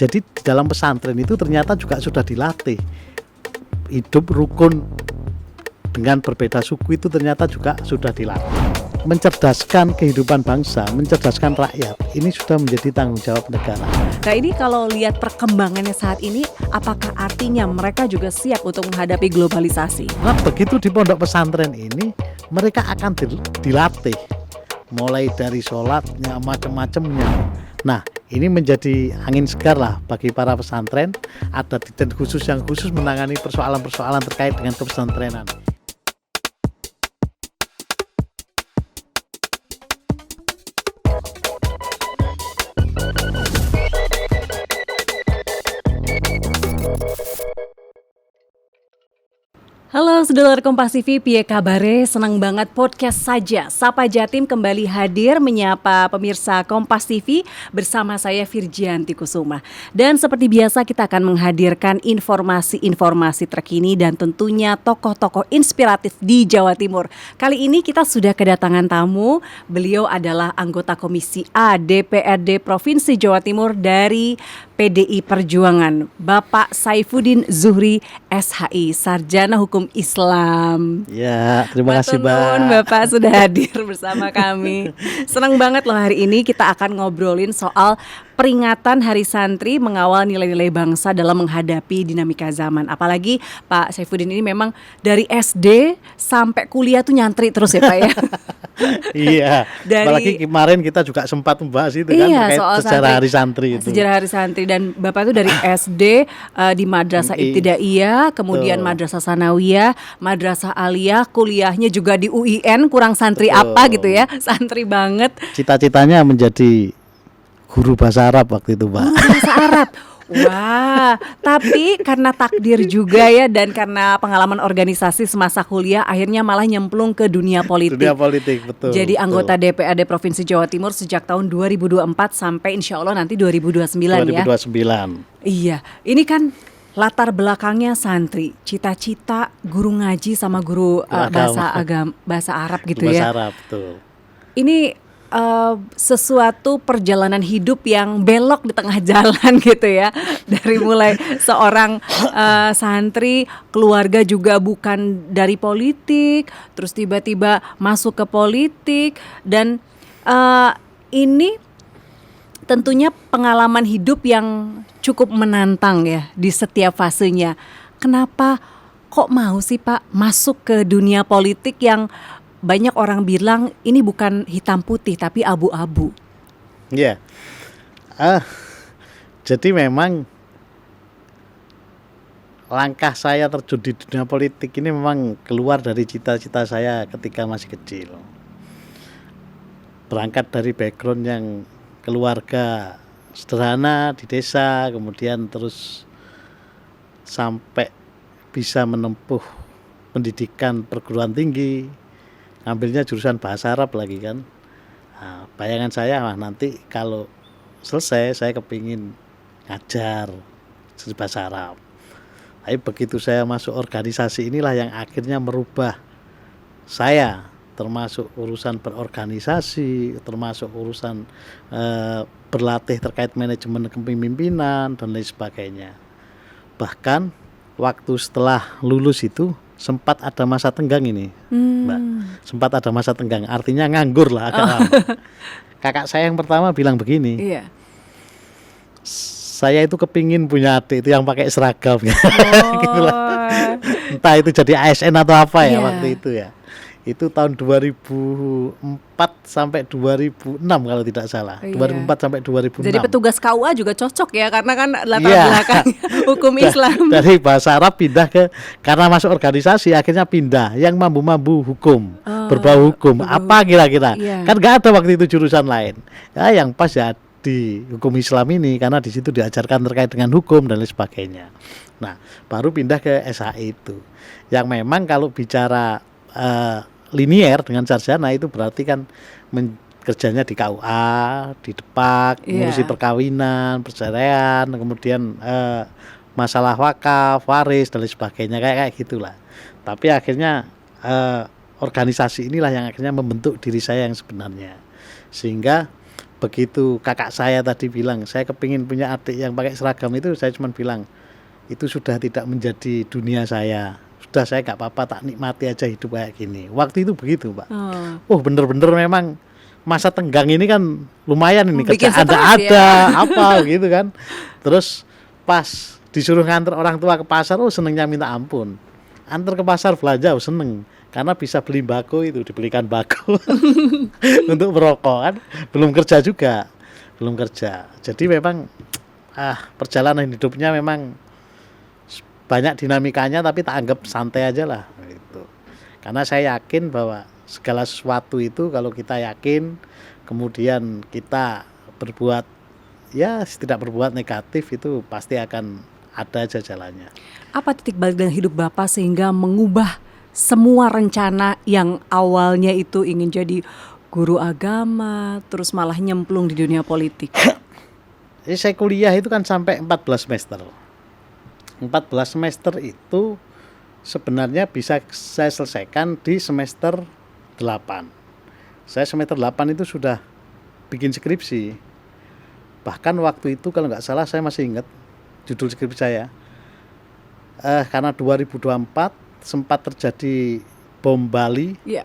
Jadi di dalam pesantren itu ternyata juga sudah dilatih hidup rukun dengan berbeda suku, itu ternyata juga sudah dilatih. Mencerdaskan kehidupan bangsa, mencerdaskan rakyat, ini sudah menjadi tanggung jawab negara. Nah ini kalau lihat perkembangannya saat ini, apakah artinya mereka juga siap untuk menghadapi globalisasi? Nah, begitu di pondok pesantren ini, mereka akan dilatih mulai dari sholatnya, macam-macamnya. Nah, ini menjadi angin segar lah bagi para pesantren. Ada ditjen khusus yang khusus menangani persoalan-persoalan terkait dengan kepesantrenan. Halo sedulur Kompas TV, piye kabare? Senang banget podcast saja Sapa Jatim kembali hadir menyapa pemirsa Kompas TV bersama saya Virgianti Kusuma. Dan seperti biasa kita akan menghadirkan informasi-informasi terkini dan tentunya tokoh-tokoh inspiratif di Jawa Timur. Kali ini kita sudah kedatangan tamu, beliau adalah anggota Komisi A DPRD Provinsi Jawa Timur dari PDI Perjuangan, Bapak Saifuddin Zuhri SHI, Sarjana Hukum Islam. Ya, terima kasih Mbak. Bapak sudah hadir bersama kami. Senang banget loh hari ini kita akan ngobrolin soal peringatan Hari Santri mengawal nilai-nilai bangsa dalam menghadapi dinamika zaman. Apalagi Pak Saifuddin ini memang dari SD sampai kuliah tuh nyantri terus ya Pak ya. Iya, apalagi kemarin kita juga sempat membahas itu kan terkait sejarah Hari Santri itu. Sejarah Hari Santri dan Bapak itu dari SD di Madrasah Ibtidaiyah, kemudian Madrasah Sanawiyah, Madrasah Aliyah, kuliahnya juga di UIN, kurang santri apa gitu ya, santri banget. Cita-citanya menjadi guru bahasa Arab waktu itu, Pak. Guru bahasa Arab. Wah, tapi karena takdir juga ya dan karena pengalaman organisasi semasa kuliah akhirnya malah nyemplung ke dunia politik. Dunia politik, betul. Jadi anggota DPRD Provinsi Jawa Timur sejak tahun 2024 sampai insya Allah nanti 2029 ya. 2029. Iya, ini kan latar belakangnya santri, cita-cita guru ngaji sama guru bahasa Arab gitu bahasa ya. Bahasa Arab, betul. Ini sesuatu perjalanan hidup yang belok di tengah jalan gitu ya. Dari mulai seorang santri, keluarga juga bukan dari politik, terus tiba-tiba masuk ke politik dan ini tentunya pengalaman hidup yang cukup menantang ya di setiap fasenya. Kenapa kok mau sih Pak masuk ke dunia politik yang banyak orang bilang ini bukan hitam putih tapi abu-abu? Iya. Jadi memang langkah saya terjun di dunia politik ini memang keluar dari cita-cita saya ketika masih kecil. Berangkat dari background yang keluarga sederhana di desa, kemudian terus sampai bisa menempuh pendidikan perguruan tinggi, ambilnya jurusan bahasa Arab lagi kan. Nah, bayangan saya nanti kalau selesai saya kepingin ngajar bahasa Arab. Tapi begitu saya masuk organisasi inilah yang akhirnya merubah saya, termasuk urusan berorganisasi, termasuk urusan berlatih terkait manajemen kepemimpinan dan lain sebagainya. Bahkan waktu setelah lulus itu sempat ada masa tenggang ini, Mbak. Sempat ada masa tenggang, artinya nganggur lah agak lama. Kakak saya yang pertama bilang begini, Iya. saya itu kepingin punya adik itu yang pakai seragam, gitu lah. Entah itu jadi ASN atau apa ya waktu itu ya. Itu tahun 2004 sampai 2006 kalau tidak salah. 2004 sampai 2006. Jadi petugas KUA juga cocok ya karena kan latar belakang hukum Islam. Dari bahasa Arab pindah karena masuk organisasi akhirnya pindah yang mambu-mambu hukum, berbau hukum. Apa kira-kira? Kan nggak ada waktu itu jurusan lain. Ya yang pas ya di hukum Islam ini karena di situ diajarkan terkait dengan hukum dan lain sebagainya. Nah, baru pindah ke SHI itu. Yang memang kalau bicara linier dengan sarjana itu berarti kan kerjanya di KUA, di Depak, ngurusi perkawinan, perceraian, kemudian masalah wakaf, waris dan lain sebagainya kayak gitulah. Tapi akhirnya organisasi inilah yang akhirnya membentuk diri saya yang sebenarnya. Sehingga begitu kakak saya tadi bilang saya kepingin punya adik yang pakai seragam, itu saya cuma bilang itu sudah tidak menjadi dunia saya, sudah saya nggak apa-apa, tak nikmati aja hidup kayak gini. Waktu itu begitu, Pak. Bener-bener memang masa tenggang ini kan lumayan ini, Bikin kerjaan stres ada apa gitu kan. Terus pas disuruh nganter orang tua ke pasar, senengnya minta ampun. Antar ke pasar belanja, seneng karena bisa beli bako, itu dibelikan bako untuk merokok kan. Belum kerja juga, belum kerja. Jadi memang perjalanan hidupnya memang banyak dinamikanya, tapi tak anggap santai aja lah gitu. Karena saya yakin bahwa segala sesuatu itu kalau kita yakin, kemudian kita berbuat tidak berbuat negatif, itu pasti akan ada aja jalannya. Apa titik balik dalam hidup Bapak sehingga mengubah semua rencana yang awalnya itu ingin jadi guru agama, terus malah nyemplung di dunia politik? Saya kuliah itu kan sampai 14 semester. 14 semester itu sebenarnya bisa saya selesaikan di semester 8. Saya semester 8 itu sudah bikin skripsi. Bahkan waktu itu kalau nggak salah saya masih ingat judul skripsi saya. Karena 2024 sempat terjadi bom Bali. Iya.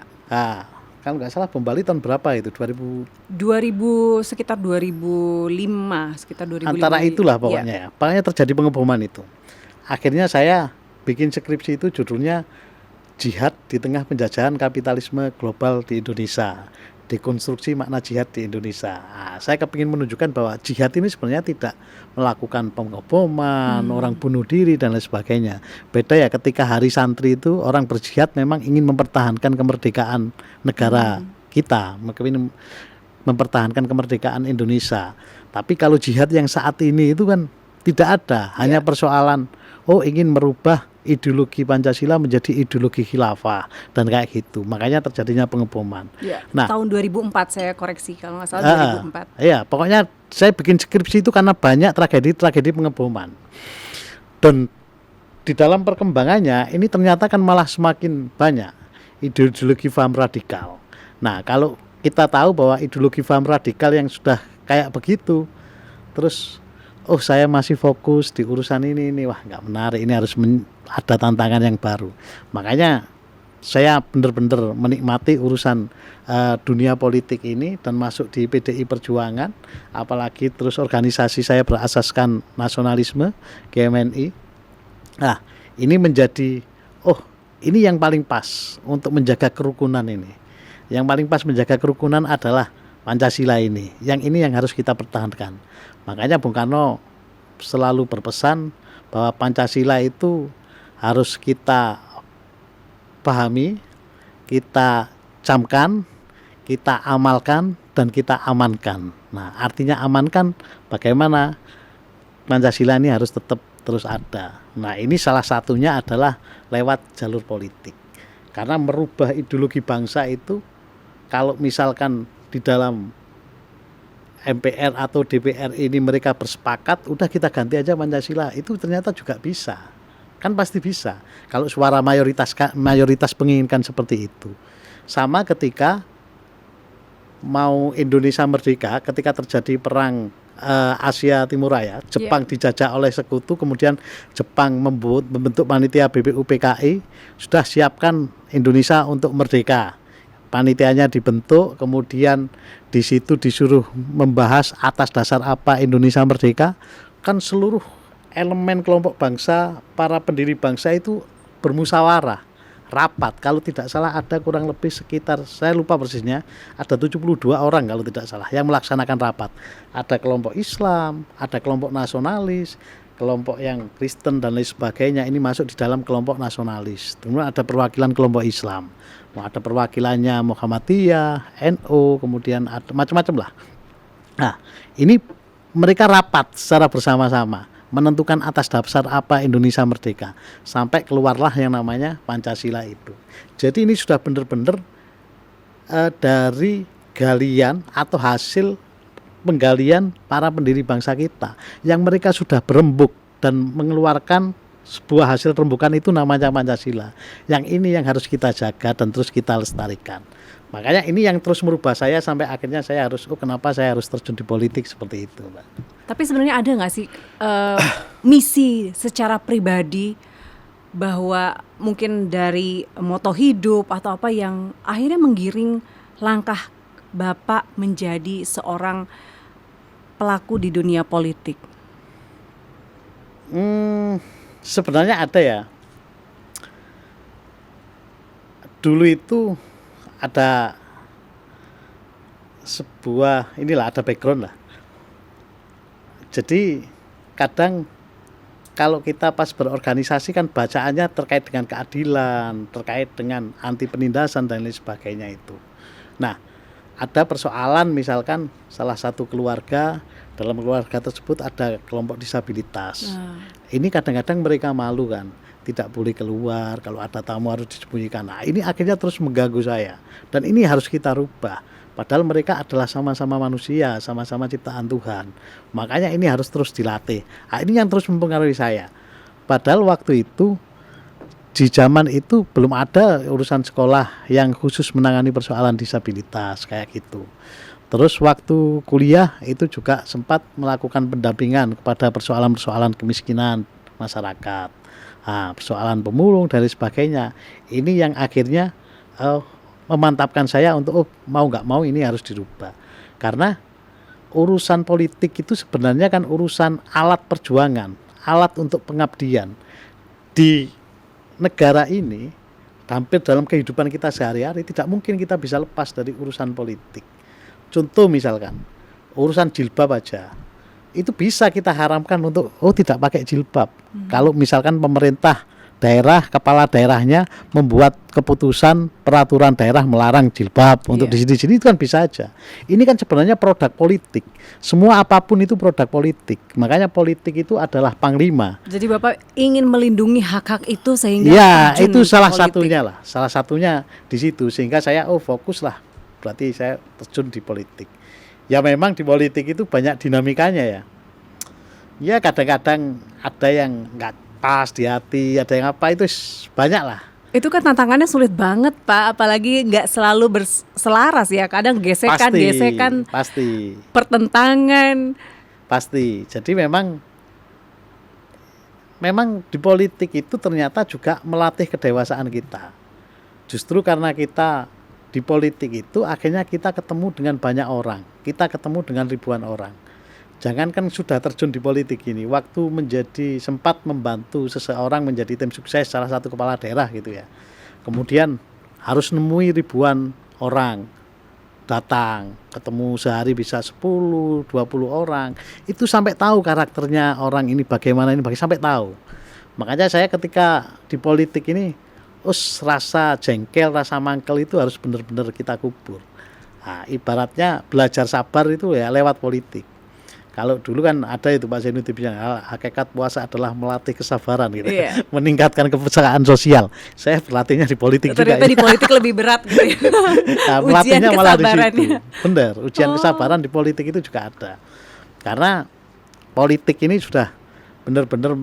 Kalau nggak salah bom Bali tahun berapa itu? 2000 sekitar 2005, sekitar 2005. Antara itulah pokoknya ya. Pokoknya terjadi pengeboman itu. Akhirnya saya bikin skripsi itu judulnya Jihad di Tengah Penjajahan Kapitalisme Global di Indonesia. Dekonstruksi makna jihad di Indonesia. Saya kepingin menunjukkan bahwa jihad ini sebenarnya tidak melakukan pengeboman, orang bunuh diri dan lain sebagainya. Beda ya ketika Hari Santri itu orang berjihad memang ingin mempertahankan kemerdekaan negara kita, mempertahankan kemerdekaan Indonesia. Tapi kalau jihad yang saat ini itu kan tidak ada, hanya persoalan ingin merubah ideologi Pancasila menjadi ideologi khilafah dan kayak gitu. Makanya terjadinya pengeboman. Nah, tahun 2004 saya koreksi kalau nggak salah 2004. Iya, pokoknya saya bikin skripsi itu karena banyak tragedi pengeboman. Dan di dalam perkembangannya ini ternyata kan malah semakin banyak ideologi paham radikal. Nah, kalau kita tahu bahwa ideologi paham radikal yang sudah kayak begitu, terus saya masih fokus di urusan ini, wah nggak menarik, ini harus ada tantangan yang baru. Makanya saya benar-benar menikmati urusan dunia politik ini dan masuk di PDI Perjuangan, apalagi terus organisasi saya berasaskan nasionalisme, GMNI. Nah, ini menjadi ini yang paling pas untuk menjaga kerukunan ini. Yang paling pas menjaga kerukunan adalah Pancasila ini. Yang ini yang harus kita pertahankan. Makanya Bung Karno selalu berpesan bahwa Pancasila itu harus kita pahami, kita camkan, kita amalkan, dan kita amankan. Nah, artinya amankan bagaimana Pancasila ini harus tetap terus ada. Nah, ini salah satunya adalah lewat jalur politik. Karena merubah ideologi bangsa itu, kalau misalkan di dalam MPR atau DPR ini mereka bersepakat, udah kita ganti aja Pancasila, itu ternyata juga bisa. Kan pasti bisa. Kalau suara mayoritas menginginkan seperti itu. Sama ketika mau Indonesia merdeka, ketika terjadi perang Asia Timur Raya, Jepang dijajah oleh sekutu, kemudian Jepang membentuk panitia BPUPKI, sudah siapkan Indonesia untuk merdeka. Panitianya dibentuk, kemudian di situ disuruh membahas atas dasar apa Indonesia merdeka. Kan seluruh elemen kelompok bangsa, para pendiri bangsa itu bermusyawarah, rapat. Kalau tidak salah ada kurang lebih sekitar, saya lupa persisnya, ada 72 orang kalau tidak salah yang melaksanakan rapat. Ada kelompok Islam, ada kelompok nasionalis, kelompok yang Kristen dan lain sebagainya, ini masuk di dalam kelompok nasionalis. Kemudian ada perwakilan kelompok Islam, ada perwakilannya Muhammadiyah, NU, kemudian ada macam-macam lah. Nah, ini mereka rapat secara bersama-sama menentukan atas dasar apa Indonesia merdeka, sampai keluarlah yang namanya Pancasila itu. Jadi ini sudah benar-benar dari galian atau hasil penggalian para pendiri bangsa kita, yang mereka sudah berembuk dan mengeluarkan sebuah hasil rembukan itu namanya Pancasila. Yang ini yang harus kita jaga dan terus kita lestarikan. Makanya ini yang terus merubah saya sampai akhirnya saya harus, kenapa saya harus terjun di politik seperti itu, Mbak. Tapi sebenarnya ada nggak sih misi secara pribadi bahwa mungkin dari moto hidup atau apa yang akhirnya menggiring langkah Bapak menjadi seorang pelaku di dunia politik? Sebenarnya ada ya. Dulu itu ada sebuah, inilah ada background lah. Jadi kadang kalau kita pas berorganisasi kan bacaannya terkait dengan keadilan, terkait dengan anti penindasan dan lain sebagainya itu. Nah, ada persoalan misalkan salah satu keluarga, dalam keluarga tersebut ada kelompok disabilitas. Ini kadang-kadang mereka malu kan, tidak boleh keluar, kalau ada tamu harus disembunyikan. Nah, ini akhirnya terus mengganggu saya. Dan ini harus kita rubah. Padahal mereka adalah sama-sama manusia, sama-sama ciptaan Tuhan. Makanya ini harus terus dilatih. Nah, ini yang terus mempengaruhi saya. Padahal waktu itu, di zaman itu belum ada urusan sekolah yang khusus menangani persoalan disabilitas kayak gitu. Terus waktu kuliah itu juga sempat melakukan pendampingan kepada persoalan-persoalan kemiskinan masyarakat. Nah, persoalan pemulung dan sebagainya. Ini yang akhirnya memantapkan saya untuk mau nggak mau ini harus dirubah. Karena urusan politik itu sebenarnya kan urusan alat perjuangan, alat untuk pengabdian. Di negara ini, hampir dalam kehidupan kita sehari-hari tidak mungkin kita bisa lepas dari urusan politik. Contoh misalkan, urusan jilbab aja. Itu bisa kita haramkan untuk tidak pakai jilbab. Kalau misalkan pemerintah daerah, kepala daerahnya membuat keputusan peraturan daerah melarang jilbab untuk di sini itu kan bisa aja. Ini kan sebenarnya produk politik. Semua apapun itu produk politik. Makanya politik itu adalah panglima. Jadi Bapak ingin melindungi hak-hak itu sehingga itu salah satunya lah. Salah satunya di situ sehingga saya fokus lah. Berarti saya terjun di politik. Ya memang di politik itu banyak dinamikanya ya. Ya kadang-kadang ada yang nggak pas di hati, ada yang apa, itu banyak lah. Itu kan tantangannya sulit banget Pak, apalagi nggak selalu berselaras ya, kadang gesekan, pasti, pertentangan. Pasti, jadi memang di politik itu ternyata juga melatih kedewasaan kita. Justru karena kita di politik itu akhirnya kita ketemu dengan banyak orang, kita ketemu dengan ribuan orang. Jangankan sudah terjun di politik ini, waktu sempat membantu seseorang menjadi tim sukses salah satu kepala daerah gitu ya. Kemudian harus nemui ribuan orang datang, ketemu sehari bisa 10, 20 orang. Itu sampai tahu karakternya orang ini bagaimana sampai tahu. Makanya saya ketika di politik ini, rasa jengkel, rasa mangkel itu harus benar-benar kita kubur. Nah, ibaratnya belajar sabar itu ya lewat politik. Kalau dulu kan ada itu Pak Zainuddin bilang hakikat puasa adalah melatih kesabaran gitu, meningkatkan kepekaan sosial. Saya berlatihnya di politik ternyata juga. Di politik lebih berat gitu ya. Nah, melatihnya malah di situ. Benar, ujian kesabaran di politik itu juga ada. Karena politik ini sudah benar-benar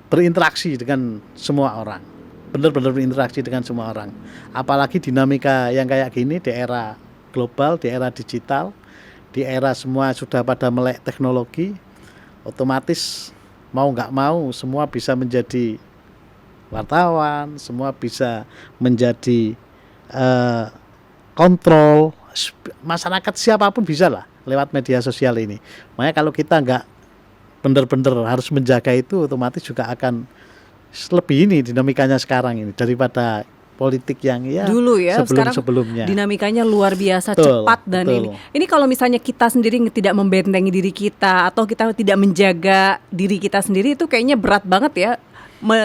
berinteraksi dengan semua orang. Benar-benar berinteraksi dengan semua orang. Apalagi dinamika yang kayak gini di era global, di era digital, di era semua sudah pada melek teknologi, otomatis mau nggak mau semua bisa menjadi wartawan, semua bisa menjadi kontrol, masyarakat siapapun bisa lah lewat media sosial ini. Makanya kalau kita nggak benar-benar harus menjaga itu, otomatis juga akan lebih ini dinamikanya sekarang ini daripada politik yang dulu ya, sebelumnya. Dinamikanya luar biasa cepat dan ini kalau misalnya kita sendiri tidak membentengi diri kita atau kita tidak menjaga diri kita sendiri, itu kayaknya berat banget ya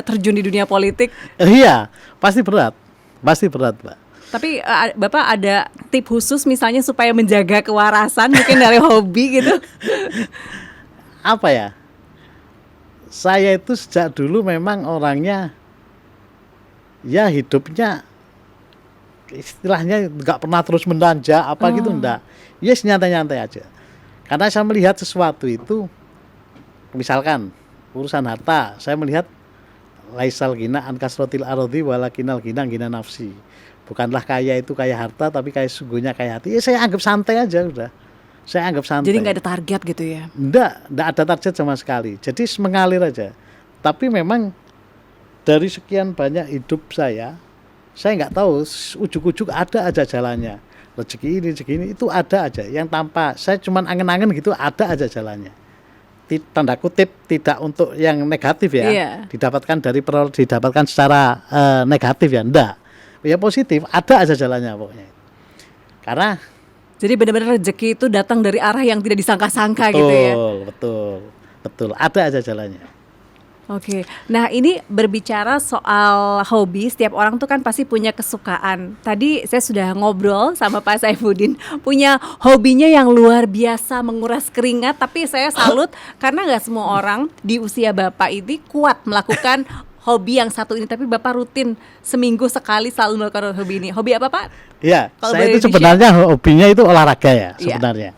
terjun di dunia politik. Iya, pasti berat Pak. Tapi Bapak ada tip khusus misalnya supaya menjaga kewarasan mungkin dari hobi gitu? Apa ya? Saya itu sejak dulu memang orangnya ya hidupnya istilahnya nggak pernah terus menanja gitu enggak. Yes, nyantai-nyantai aja. Karena saya melihat sesuatu itu, misalkan urusan harta, saya melihat laisal ghina an kasrotil arodi walakinal ghina nafsi. Bukanlah kaya itu kaya harta, tapi kaya sungguhnya kaya hati. Ya saya anggap santai aja udah. Saya anggap santai. Jadi nggak ada target gitu ya? Enggak ada target sama sekali. Jadi mengalir aja. Tapi memang dari sekian banyak hidup saya nggak tahu ujuk-ujuk ada aja jalannya. Rezeki ini itu ada aja. Yang tanpa saya cuman angen-angen gitu ada aja jalannya. Tanda kutip tidak untuk yang negatif ya. Iya. Didapatkan secara negatif ya, enggak. Ya positif, ada aja jalannya pokoknya. Karena jadi benar-benar rezeki itu datang dari arah yang tidak disangka-sangka gitu ya. Betul. Ada aja jalannya. Oke, nah ini berbicara soal hobi, setiap orang tuh kan pasti punya kesukaan. Tadi saya sudah ngobrol sama Pak Saifuddin, punya hobinya yang luar biasa menguras keringat. Tapi saya salut karena nggak semua orang di usia Bapak ini kuat melakukan hobi yang satu ini. Tapi Bapak rutin seminggu sekali selalu melakukan hobi ini. Hobi apa Pak? Iya, Kalau saya itu sebenarnya hobinya itu olahraga ya sebenarnya.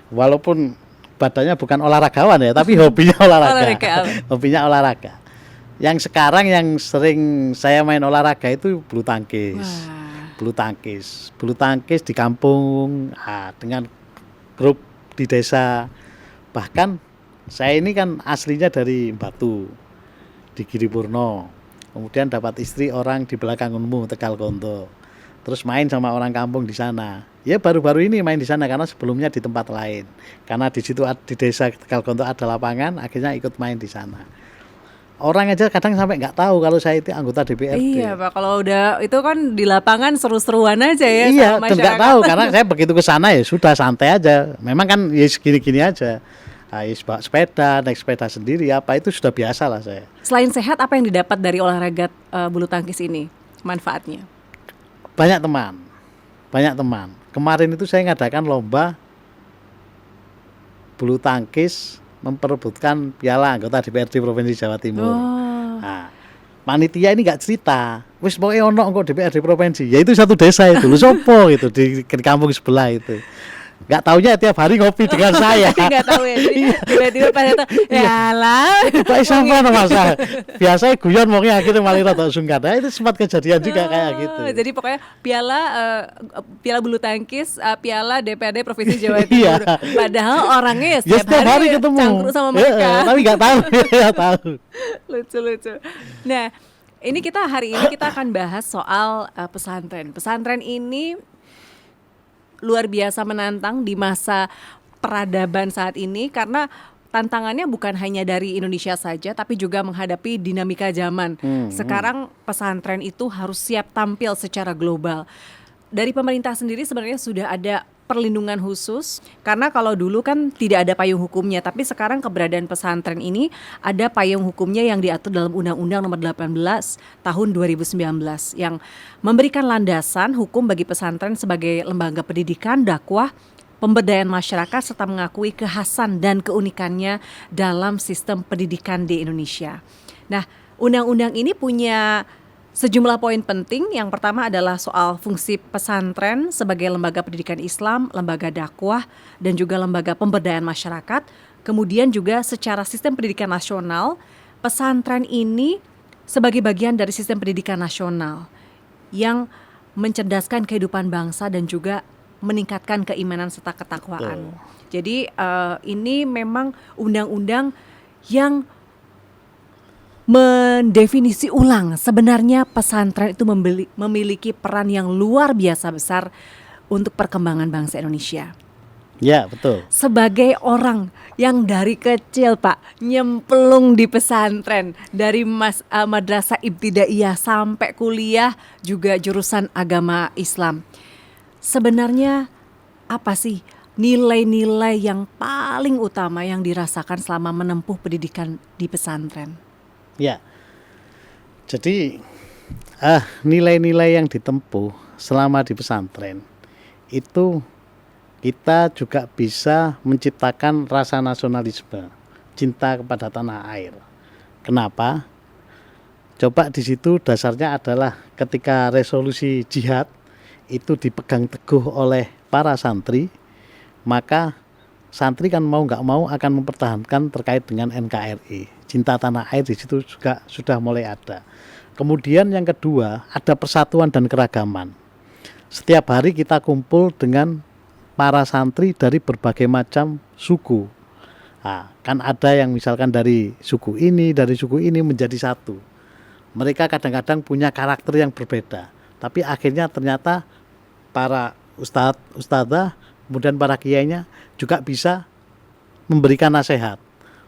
Walaupun badannya bukan olahragawan ya, tapi hobinya olahraga. Hobinya olahraga. Yang sekarang yang sering saya main olahraga itu bulu tangkis. Bulu tangkis di kampung, dengan grup di desa. Bahkan saya ini kan aslinya dari Batu, di Giripurno. Kemudian dapat istri orang di belakang Unmu, Tegal Konto. Terus main sama orang kampung di sana. Ya baru-baru ini main di sana karena sebelumnya di tempat lain. Karena di situ di desa Tegal Konto ada lapangan, akhirnya ikut main di sana. Orang aja kadang sampai nggak tahu kalau saya itu anggota DPRD. Iya Pak, kalau udah itu kan di lapangan seru-seruan aja ya. Iya, sama dan nggak tahu karena saya begitu ke sana ya sudah santai aja. Memang kan ya segini-gini aja. Bawa sepeda, naik sepeda sendiri apa itu sudah biasa lah saya. Selain sehat, apa yang didapat dari olahraga bulu tangkis ini manfaatnya? Banyak teman. Kemarin itu saya ngadakan lomba bulu tangkis memperebutkan piala anggota DPRD Provinsi Jawa Timur. Nah, panitia ini nggak cerita, wis pokoknya ono kok DPRD Provinsi. Ya itu satu desa itu, lu sopo gitu di kampung sebelah itu. Nggak taunya tiap hari ngopi dengan saya. Nggak tahu ya, jadi tiba-tiba pada tahu, ya lah. Pak sampai masa biasanya guyon mungkin akhirnya malah rada sungkan. Nah, itu sempat kejadian juga kayak gitu. Jadi pokoknya piala bulu tangkis, piala DPRD Provinsi Jawa Timur. Padahal orangnya ya setiap hari ketemu cangkruk sama mereka. Tapi nggak tahu, nggak tahu. Lucu. Nah, ini hari ini kita akan bahas soal pesantren. Pesantren ini luar biasa menantang di masa peradaban saat ini karena tantangannya bukan hanya dari Indonesia saja tapi juga menghadapi dinamika zaman. Sekarang pesantren itu harus siap tampil secara global. Dari pemerintah sendiri sebenarnya sudah ada perlindungan khusus karena kalau dulu kan tidak ada payung hukumnya, tapi sekarang keberadaan pesantren ini ada payung hukumnya yang diatur dalam Undang-Undang Nomor 18 Tahun 2019 yang memberikan landasan hukum bagi pesantren sebagai lembaga pendidikan, dakwah, pemberdayaan masyarakat serta mengakui kekhasan dan keunikannya dalam sistem pendidikan di Indonesia. Nah, undang-undang ini punya sejumlah poin penting. Yang pertama adalah soal fungsi pesantren sebagai lembaga pendidikan Islam, lembaga dakwah, dan juga lembaga pemberdayaan masyarakat. Kemudian juga secara sistem pendidikan nasional, pesantren ini sebagai bagian dari sistem pendidikan nasional yang mencerdaskan kehidupan bangsa dan juga meningkatkan keimanan serta ketakwaan. Jadi ini memang undang-undang yang mendefinisi ulang sebenarnya pesantren itu memiliki peran yang luar biasa besar untuk perkembangan bangsa Indonesia. Ya, betul. Sebagai orang yang dari kecil Pak nyemplung di pesantren dari madrasah ibtidaiyah sampai kuliah juga jurusan agama Islam. Sebenarnya apa sih nilai-nilai yang paling utama yang dirasakan selama menempuh pendidikan di pesantren? Ya, jadi nilai-nilai yang ditempuh selama di pesantren itu kita juga bisa menciptakan rasa nasionalisme, cinta kepada tanah air. Kenapa? Coba di situ dasarnya adalah ketika resolusi jihad itu dipegang teguh oleh para santri, maka santri kan mau nggak mau akan mempertahankan terkait dengan NKRI. cinta tanah air di situ juga sudah mulai ada. Kemudian yang kedua, ada persatuan dan keragaman. Setiap hari kita kumpul dengan para santri dari berbagai macam suku. Nah, kan ada yang misalkan dari suku ini menjadi satu. Mereka kadang-kadang punya karakter yang berbeda, tapi akhirnya ternyata para ustadzah, kemudian para kiainya juga bisa memberikan nasihat.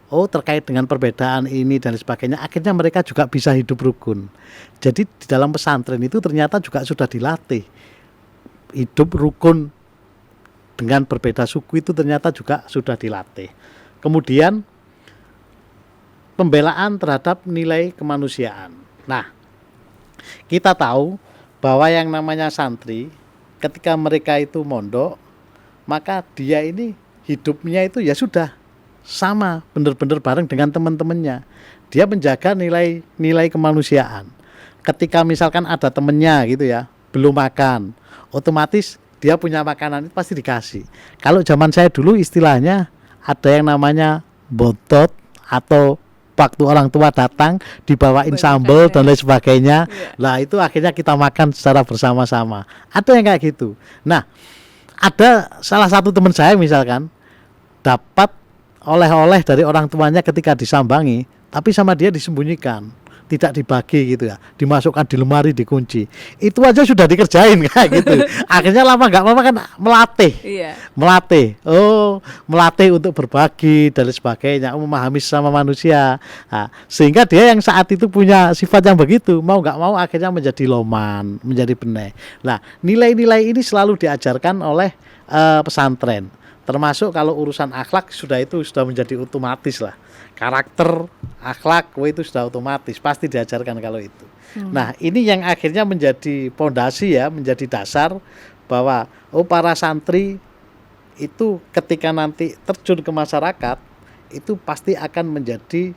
Oh, terkait dengan perbedaan ini dan sebagainya, akhirnya mereka juga bisa hidup rukun. Jadi di dalam pesantren itu ternyata juga sudah dilatih hidup rukun dengan berbeda suku, itu ternyata juga sudah dilatih. Kemudian pembelaan terhadap nilai kemanusiaan. Nah, kita tahu bahwa yang namanya santri ketika mereka itu mondok, maka dia ini hidupnya itu ya sudah sama, benar-benar bareng dengan teman-temannya. Dia menjaga nilai kemanusiaan. Ketika misalkan ada temennya gitu ya, belum makan, otomatis dia punya makanan itu pasti dikasih. Kalau zaman saya dulu istilahnya ada yang namanya bontot, atau waktu orang tua datang dibawain sambal dan lain sebagainya. Nah, itu akhirnya kita makan secara bersama-sama. Ada yang kayak gitu. Nah, ada salah satu teman saya misalkan dapat oleh-oleh dari orang tuanya ketika disambangi, tapi sama dia disembunyikan, tidak dibagi gitu ya, dimasukkan di lemari, dikunci. Itu aja sudah dikerjain kayak gitu. Akhirnya lama nggak lama kan melatih, melatih untuk berbagi dan sebagainya, memahami sama manusia. Nah, sehingga dia yang saat itu punya sifat yang begitu, mau nggak mau akhirnya menjadi loman, menjadi benih. Nah, nilai-nilai ini selalu diajarkan oleh pesantren. Termasuk kalau urusan akhlak sudah menjadi otomatis lah. Karakter, akhlak, itu sudah otomatis, pasti diajarkan kalau itu. Nah, ini yang akhirnya menjadi pondasi ya, menjadi dasar bahwa para santri itu ketika nanti terjun ke masyarakat itu pasti akan menjadi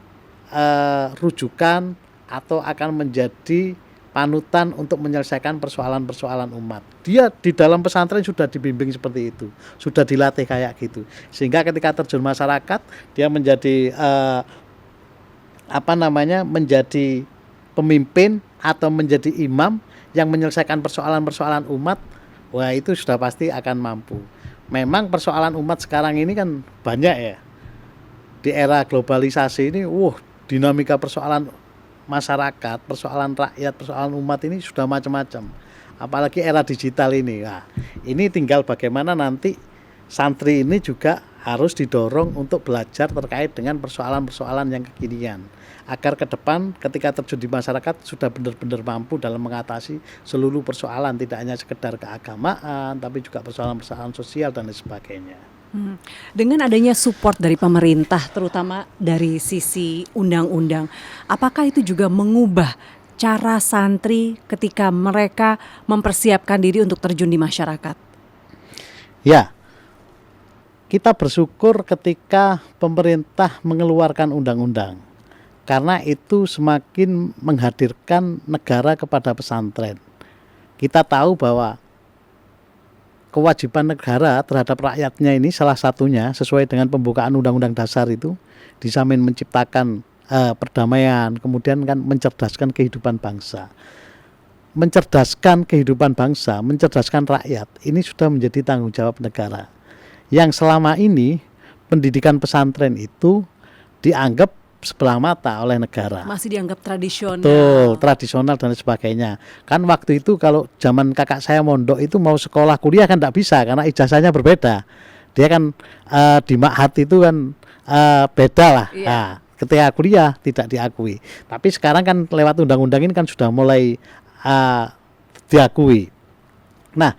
rujukan atau akan menjadi panutan untuk menyelesaikan persoalan-persoalan umat. Dia di dalam pesantren sudah dibimbing seperti itu, sudah dilatih kayak gitu, sehingga ketika terjun masyarakat dia menjadi menjadi pemimpin atau menjadi imam yang menyelesaikan persoalan-persoalan umat. Wah, itu sudah pasti akan mampu. Memang persoalan umat sekarang ini kan banyak ya, di era globalisasi ini, dinamika persoalan masyarakat, persoalan rakyat, persoalan umat ini sudah macam-macam. Apalagi era digital ini. Nah, ini tinggal bagaimana nanti santri ini juga harus didorong untuk belajar terkait dengan persoalan-persoalan yang kekinian, agar ke depan ketika terjun di masyarakat sudah benar-benar mampu dalam mengatasi seluruh persoalan, tidak hanya sekedar keagamaan, tapi juga persoalan-persoalan sosial dan lain sebagainya. Dengan adanya support dari pemerintah, terutama dari sisi undang-undang, apakah itu juga mengubah cara santri ketika mereka mempersiapkan diri untuk terjun di masyarakat? Ya, kita bersyukur ketika pemerintah mengeluarkan undang-undang, karena itu semakin menghadirkan negara kepada pesantren. Kita tahu bahwa kewajiban negara terhadap rakyatnya ini salah satunya sesuai dengan pembukaan Undang-Undang Dasar itu, di samping menciptakan perdamaian, kemudian kan mencerdaskan kehidupan bangsa. Mencerdaskan kehidupan bangsa, mencerdaskan rakyat, ini sudah menjadi tanggung jawab negara. Yang selama ini pendidikan pesantren itu dianggap sebelah mata oleh negara. Masih dianggap tradisional. Betul, tradisional dan sebagainya. Kan waktu itu kalau zaman kakak saya mondok itu mau sekolah kuliah kan tidak bisa karena ijazahnya berbeda. Dia kan di ma'had itu kan beda lah. Iya. Nah, ketika kuliah tidak diakui. Tapi sekarang kan lewat undang-undang ini kan sudah mulai diakui. Nah,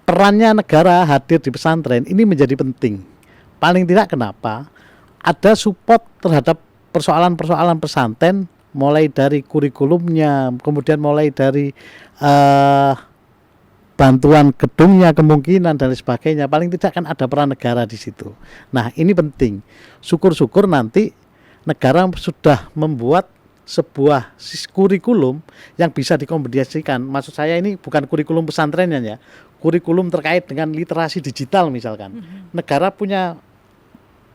perannya negara hadir di pesantren ini menjadi penting. Paling tidak kenapa? Ada support terhadap persoalan-persoalan pesantren, mulai dari kurikulumnya, kemudian mulai dari bantuan gedungnya kemungkinan dan sebagainya. Paling tidak kan ada peran negara di situ. Nah, ini penting. Syukur-syukur nanti negara sudah membuat sebuah kurikulum yang bisa dikombinasikan. Maksud saya ini bukan kurikulum pesantrennya ya, kurikulum terkait dengan literasi digital misalkan. Negara punya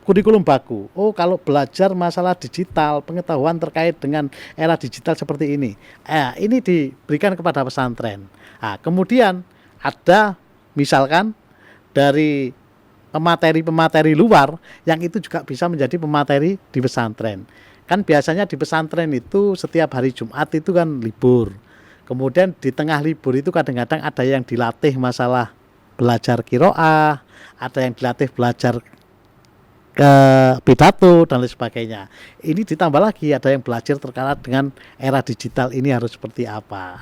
kurikulum baku. Oh, kalau belajar masalah digital, pengetahuan terkait dengan era digital seperti ini. Ini diberikan kepada pesantren. Kemudian ada misalkan dari pemateri-pemateri luar yang itu juga bisa menjadi pemateri di pesantren. Kan biasanya di pesantren itu setiap hari Jumat itu kan libur. Kemudian di tengah libur itu kadang-kadang ada yang dilatih masalah belajar qiraah, ada yang dilatih belajar ke pidato dan lain sebagainya. Ini ditambah lagi ada yang belajar terkait dengan era digital ini harus seperti apa.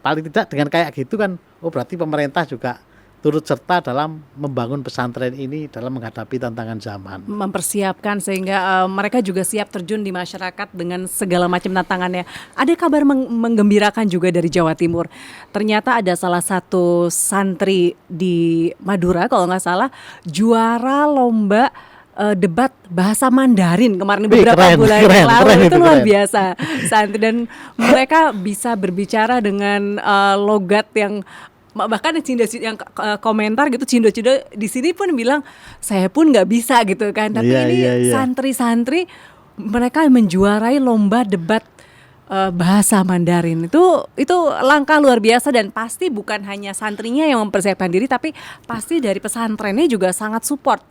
Paling tidak dengan kayak gitu kan, berarti pemerintah juga turut serta dalam membangun pesantren ini dalam menghadapi tantangan zaman. Mempersiapkan sehingga mereka juga siap terjun di masyarakat dengan segala macam tantangannya. Ada kabar menggembirakan juga dari Jawa Timur. Ternyata ada salah satu santri di Madura kalau nggak salah juara lomba debat bahasa Mandarin kemarin beberapa bulan yang lalu. Itu luar biasa santri, dan mereka bisa berbicara dengan logat yang bahkan yang komentar gitu, cindo-cindo di sini pun bilang saya pun nggak bisa gitu kan, tapi ini santri-santri mereka menjuarai lomba debat bahasa Mandarin. Itu langkah luar biasa, dan pasti bukan hanya santrinya yang mempersiapkan diri, tapi pasti dari pesantrennya juga sangat support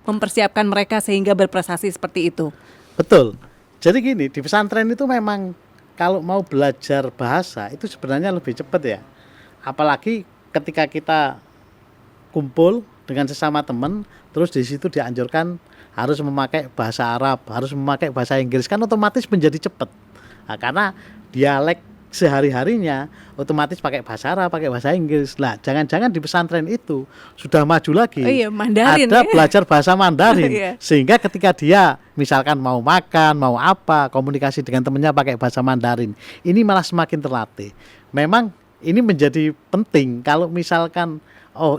mempersiapkan mereka sehingga berprestasi seperti itu. Betul. Jadi gini, di pesantren itu memang kalau mau belajar bahasa itu sebenarnya lebih cepat ya. Apalagi ketika kita kumpul dengan sesama teman, terus di situ dianjurkan harus memakai bahasa Arab, harus memakai bahasa Inggris, kan otomatis menjadi cepat. Karena dialek sehari-harinya otomatis pakai bahasa Arab, pakai bahasa Inggris. Lah, jangan-jangan di pesantren itu sudah maju lagi. Mandarin, ada belajar bahasa Mandarin. Sehingga ketika dia misalkan mau makan, mau apa, komunikasi dengan temannya pakai bahasa Mandarin. Ini malah semakin terlatih. Memang ini menjadi penting kalau misalkan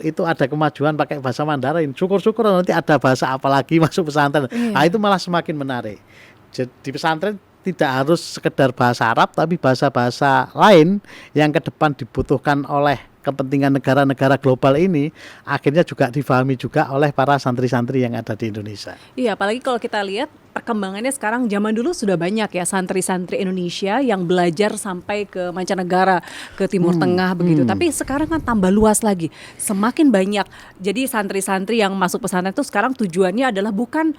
itu ada kemajuan pakai bahasa Mandarin. Syukur-syukur nanti ada bahasa apa lagi masuk pesantren. Itu malah semakin menarik. Jadi di pesantren tidak harus sekedar bahasa Arab, tapi bahasa-bahasa lain yang ke depan dibutuhkan oleh kepentingan negara-negara global ini akhirnya juga difahami juga oleh para santri-santri yang ada di Indonesia. Iya, apalagi kalau kita lihat perkembangannya sekarang, zaman dulu sudah banyak ya santri-santri Indonesia yang belajar sampai ke mancanegara, ke Timur Tengah begitu. Tapi sekarang kan tambah luas lagi, semakin banyak. Jadi santri-santri yang masuk pesantren itu sekarang tujuannya adalah bukan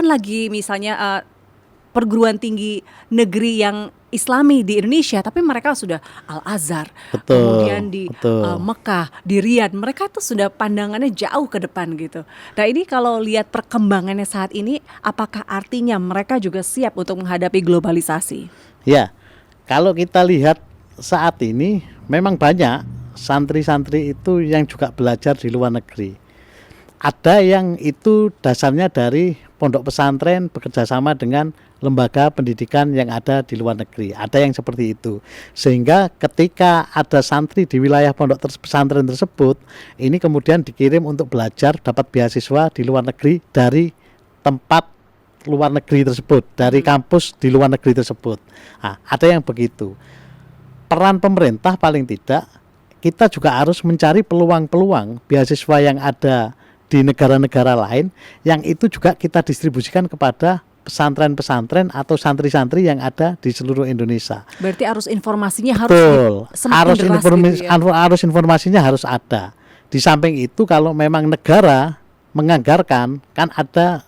lagi misalnya perguruan tinggi negeri yang Islami di Indonesia, tapi mereka sudah Al-Azhar, kemudian di Mekah, di Riyadh, mereka tuh sudah pandangannya jauh ke depan gitu. Nah ini kalau lihat perkembangannya saat ini, apakah artinya mereka juga siap untuk menghadapi globalisasi? Ya, kalau kita lihat saat ini memang banyak santri-santri itu yang juga belajar di luar negeri. Ada yang itu dasarnya dari pondok pesantren bekerjasama dengan lembaga pendidikan yang ada di luar negeri. Ada yang seperti itu. Sehingga ketika ada santri di wilayah pondok pesantren tersebut, ini kemudian dikirim untuk belajar, dapat beasiswa di luar negeri dari tempat luar negeri tersebut, dari kampus di luar negeri tersebut. Ada yang begitu. Peran pemerintah paling tidak, kita juga harus mencari peluang-peluang beasiswa yang ada di negara-negara lain, yang itu juga kita distribusikan kepada pesantren-pesantren atau santri-santri yang ada di seluruh Indonesia. Berarti arus informasinya harus arus informasinya harus ada. Di samping itu kalau memang negara menganggarkan, kan ada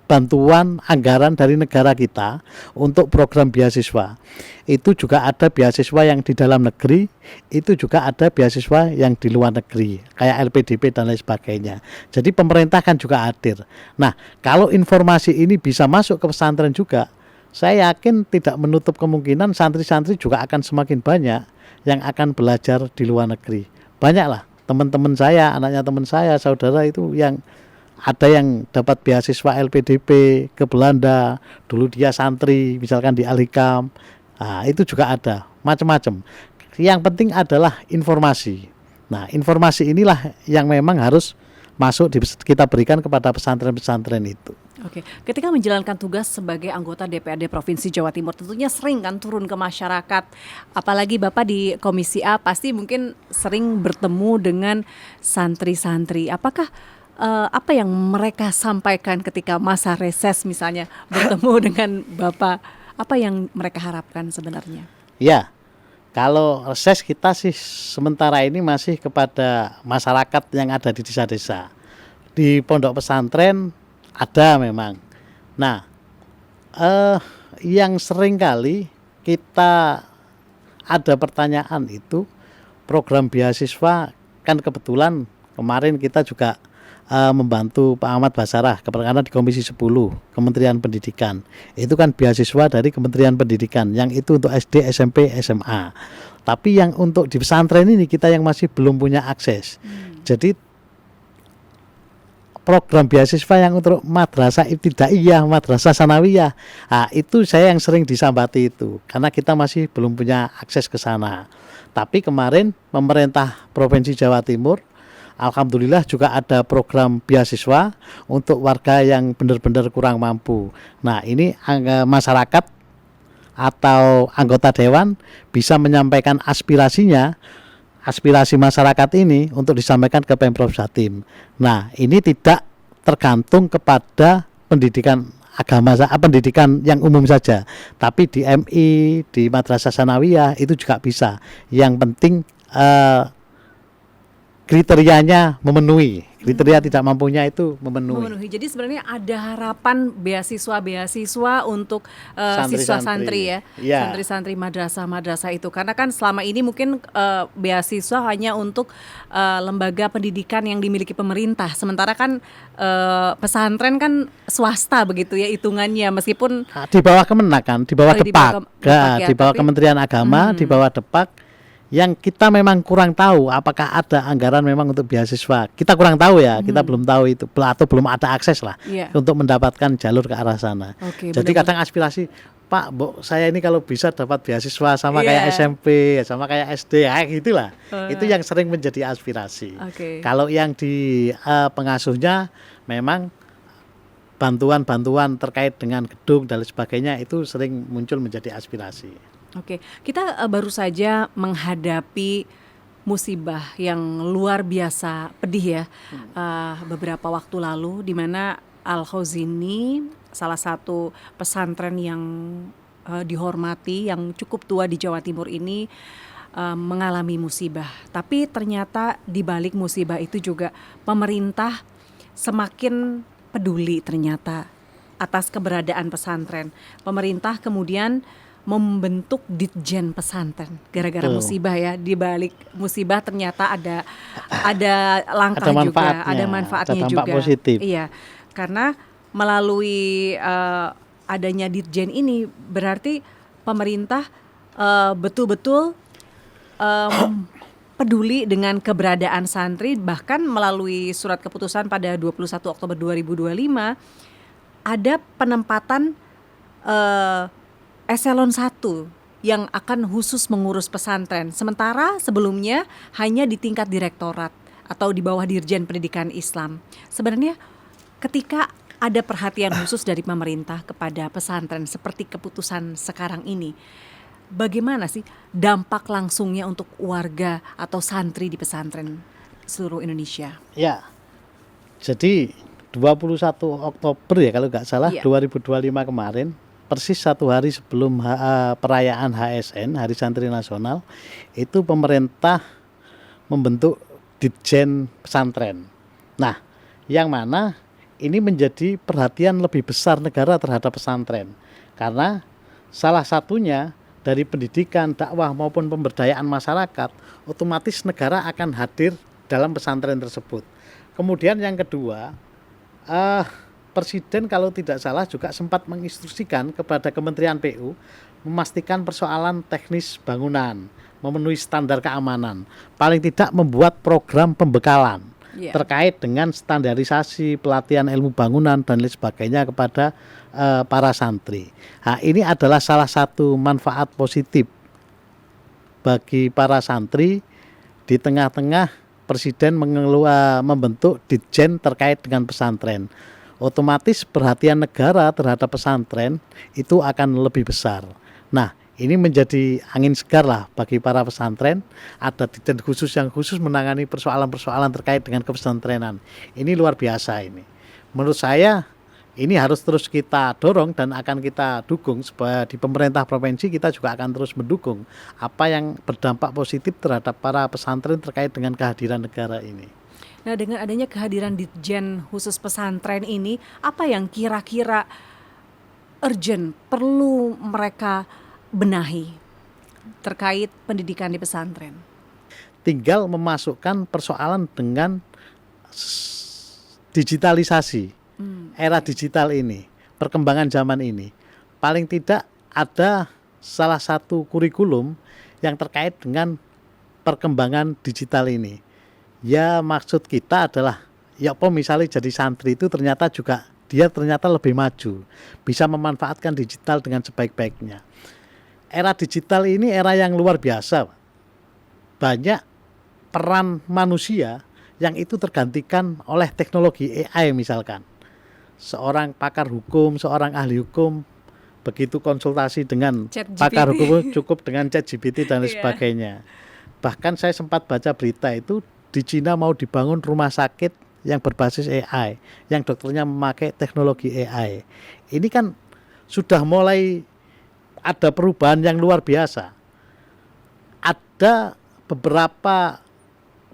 bantuan anggaran dari negara kita untuk program beasiswa. Itu juga ada beasiswa yang di dalam negeri, itu juga ada beasiswa yang di luar negeri, kayak LPDP dan lain sebagainya. Jadi pemerintah kan juga hadir. Nah, kalau informasi ini bisa masuk ke pesantren juga, saya yakin tidak menutup kemungkinan santri-santri juga akan semakin banyak yang akan belajar di luar negeri. Banyaklah teman-teman saya, anaknya teman saya, saudara itu yang ada yang dapat beasiswa LPDP ke Belanda, dulu dia santri misalkan di Al-Hikam. Itu juga ada, macam-macam. Yang penting adalah informasi. Nah, informasi inilah yang memang harus masuk kita berikan kepada pesantren-pesantren itu. Oke, ketika menjalankan tugas sebagai anggota DPRD Provinsi Jawa Timur, tentunya sering kan turun ke masyarakat. Apalagi Bapak di Komisi A pasti mungkin sering bertemu dengan santri-santri. Apakah apa yang mereka sampaikan ketika masa reses misalnya bertemu dengan Bapak? Apa yang mereka harapkan sebenarnya? Ya, kalau reses kita sih sementara ini masih kepada masyarakat yang ada di desa-desa. Di pondok pesantren ada memang. Nah, yang sering kali kita ada pertanyaan itu program beasiswa, kan kebetulan kemarin kita juga membantu Pak Ahmad Basarah karena di Komisi 10 Kementerian Pendidikan. Itu kan beasiswa dari Kementerian Pendidikan yang itu untuk SD, SMP, SMA. Tapi yang untuk di pesantren ini kita yang masih belum punya akses. Jadi program beasiswa yang untuk madrasah ibtidaiyah, madrasah sanawiyah, itu saya yang sering disambati itu karena kita masih belum punya akses ke sana. Tapi kemarin pemerintah Provinsi Jawa Timur alhamdulillah juga ada program beasiswa untuk warga yang benar-benar kurang mampu. Nah, ini masyarakat atau anggota dewan bisa menyampaikan aspirasinya, aspirasi masyarakat ini untuk disampaikan ke Pemprov Jatim. Nah, ini tidak tergantung kepada pendidikan agama, pendidikan yang umum saja, tapi di MI, di Madrasah Sanawiyah itu juga bisa. Yang penting kriterianya memenuhi, kriteria tidak mampunya itu memenuhi. Jadi sebenarnya ada harapan beasiswa untuk siswa-santri ya, santri-santri madrasah itu, karena kan selama ini mungkin beasiswa hanya untuk lembaga pendidikan yang dimiliki pemerintah, sementara kan pesantren kan swasta begitu ya hitungannya, meskipun di bawah Kemenak kan, di bawah Depak, di bawah Kementerian Agama, di bawah Depak. Yang kita memang kurang tahu apakah ada anggaran memang untuk beasiswa. Kita kurang tahu ya, kita belum tahu itu atau belum ada akses lah untuk mendapatkan jalur ke arah sana. Jadi kadang aspirasi, Pak, Mbok, saya ini kalau bisa dapat beasiswa sama kayak SMP, sama kayak SD, kayak gitulah. Itu yang sering menjadi aspirasi. Kalau yang di pengasuhnya memang bantuan-bantuan terkait dengan gedung dan sebagainya itu sering muncul menjadi aspirasi. Kita baru saja menghadapi musibah yang luar biasa pedih ya, beberapa waktu lalu, di mana Al-Khozini, salah satu pesantren yang dihormati, yang cukup tua di Jawa Timur ini, mengalami musibah. Tapi ternyata di balik musibah itu juga pemerintah semakin peduli ternyata atas keberadaan pesantren. Pemerintah kemudian membentuk Ditjen Pesantren gara-gara musibah ya. Di balik musibah ternyata ada langkah juga, ada manfaatnya juga. Positif. Iya, karena melalui adanya Ditjen ini berarti pemerintah betul-betul peduli dengan keberadaan santri, bahkan melalui surat keputusan pada 21 Oktober 2025 ada penempatan Eselon 1 yang akan khusus mengurus pesantren. Sementara sebelumnya hanya di tingkat direktorat atau di bawah Dirjen Pendidikan Islam. Sebenarnya ketika ada perhatian khusus dari pemerintah kepada pesantren seperti keputusan sekarang ini, bagaimana sih dampak langsungnya untuk warga atau santri di pesantren seluruh Indonesia? Ya, jadi 21 Oktober ya kalau nggak salah 2025 kemarin, persis satu hari sebelum perayaan HSN, Hari Santri Nasional, itu pemerintah membentuk Ditjen Pesantren. Nah, yang mana ini menjadi perhatian lebih besar negara terhadap pesantren. Karena salah satunya dari pendidikan, dakwah maupun pemberdayaan masyarakat, otomatis negara akan hadir dalam pesantren tersebut. Kemudian yang kedua, Presiden kalau tidak salah juga sempat menginstruksikan kepada Kementerian PU memastikan persoalan teknis bangunan, memenuhi standar keamanan, paling tidak membuat program pembekalan terkait dengan standarisasi pelatihan ilmu bangunan dan lain sebagainya kepada para santri. Nah, ini adalah salah satu manfaat positif bagi para santri di tengah-tengah Presiden membentuk Ditjen terkait dengan pesantren. Otomatis perhatian negara terhadap pesantren itu akan lebih besar. Nah, Ini menjadi angin segar lah bagi para pesantren. Ada ditjen khusus yang khusus menangani persoalan-persoalan terkait dengan kepesantrenan. Ini luar biasa ini. Menurut saya ini harus terus kita dorong dan akan kita dukung, supaya di pemerintah provinsi kita juga akan terus mendukung apa yang berdampak positif terhadap para pesantren terkait dengan kehadiran negara ini. Nah, dengan adanya kehadiran Ditjen khusus pesantren ini, apa yang kira-kira urgent perlu mereka benahi terkait pendidikan di pesantren? Tinggal memasukkan persoalan dengan digitalisasi, era digital ini, perkembangan zaman ini. Paling tidak ada salah satu kurikulum yang terkait dengan perkembangan digital ini. Ya, maksud kita adalah, ya misalnya jadi santri itu ternyata juga dia ternyata lebih maju, bisa memanfaatkan digital dengan sebaik-baiknya. Era digital ini era yang luar biasa. Banyak peran manusia yang itu tergantikan oleh teknologi AI misalkan. Seorang pakar hukum, seorang ahli hukum, begitu konsultasi dengan pakar hukum cukup dengan ChatGPT dan lain sebagainya. Bahkan saya sempat baca berita itu di Cina mau dibangun rumah sakit yang berbasis AI, yang dokternya memakai teknologi AI. Ini kan sudah mulai ada perubahan yang luar biasa. Ada beberapa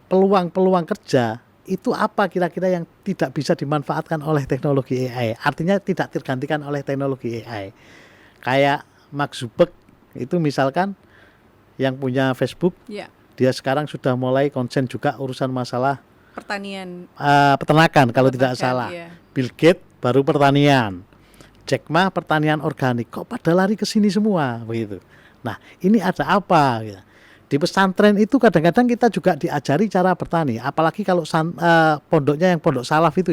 peluang-peluang kerja itu apa kira-kira yang tidak bisa dimanfaatkan oleh teknologi AI. Artinya tidak tergantikan oleh teknologi AI. Kayak Mark Zuckerberg itu misalkan yang punya Facebook, dia sekarang sudah mulai konsen juga urusan masalah pertanian, peternakan kalau tidak salah. Bill Gates baru pertanian. Jack Ma pertanian organik, kok pada lari ke sini semua begitu. Nah, ini ada apa gitu. Di pesantren itu kadang-kadang kita juga diajari cara bertani, apalagi kalau pondoknya yang pondok salaf itu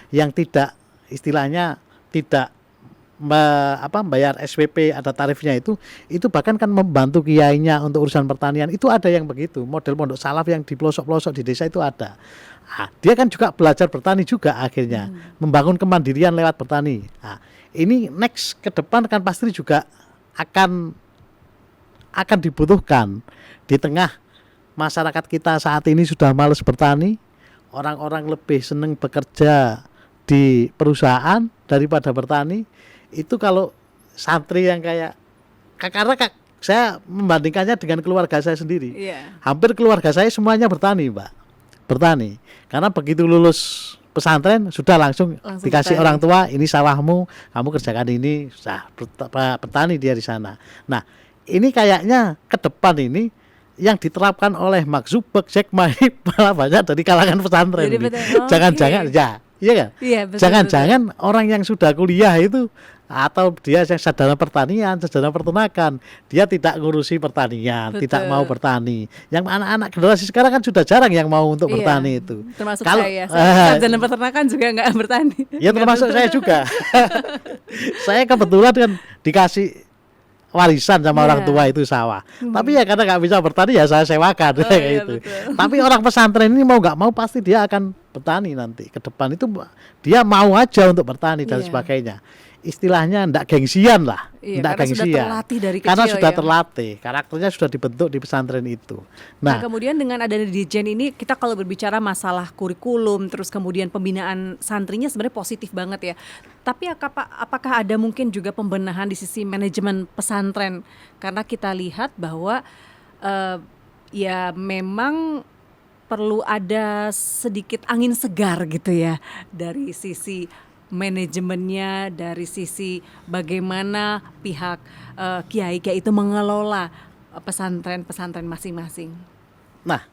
yang tidak istilahnya tidak bayar SPP, ada tarifnya itu bahkan kan membantu kiainya untuk urusan pertanian. Itu ada yang begitu, model pondok salaf yang di pelosok-pelosok di desa itu ada. Nah, dia kan juga belajar bertani juga akhirnya, membangun kemandirian lewat bertani. Nah, ini next ke depan kan pasti juga akan dibutuhkan di tengah masyarakat kita saat ini sudah malas bertani, orang-orang lebih senang bekerja di perusahaan daripada bertani. Itu kalau santri yang kayak, karena saya membandingkannya dengan keluarga saya sendiri, hampir keluarga saya semuanya bertani, Mbak, bertani. Karena begitu lulus pesantren sudah langsung dikasih bertani. Orang tua, ini sawahmu, kamu kerjakan ini, sudah bertani dia di sana. Nah, ini kayaknya ke depan ini yang diterapkan oleh Mark Zuckerberg, Jack Ma malah banyak dari kalangan pesantren. Jangan-jangan iya kan? Jangan-jangan orang yang sudah kuliah itu atau dia yang sarjana pertanian, sarjana peternakan, dia tidak ngurusi pertanian, tidak mau bertani. Yang anak-anak generasi sekarang kan sudah jarang yang mau untuk bertani itu. Termasuk saya sarjana peternakan juga nggak bertani. Ya termasuk saya juga. Saya kebetulan kan dikasih warisan sama orang tua itu sawah. Tapi ya karena nggak bisa bertani ya saya sewakan gitu. Tapi orang pesantren ini mau nggak mau pasti dia akan bertani nanti ke depan itu, dia mau aja untuk bertani dan sebagainya. Istilahnya ndak gengsian lah, ndak gengsian. Karena sudah terlatih, karakternya sudah dibentuk di pesantren itu. Nah, kemudian dengan adanya Ditjen ini, kita kalau berbicara masalah kurikulum, terus kemudian pembinaan santrinya sebenarnya positif banget ya. Tapi apakah ada mungkin juga pembenahan di sisi manajemen pesantren? Karena kita lihat bahwa ya memang perlu ada sedikit angin segar gitu ya dari sisi manajemennya, dari sisi bagaimana pihak kiai-kiai itu mengelola pesantren-pesantren masing-masing. Nah,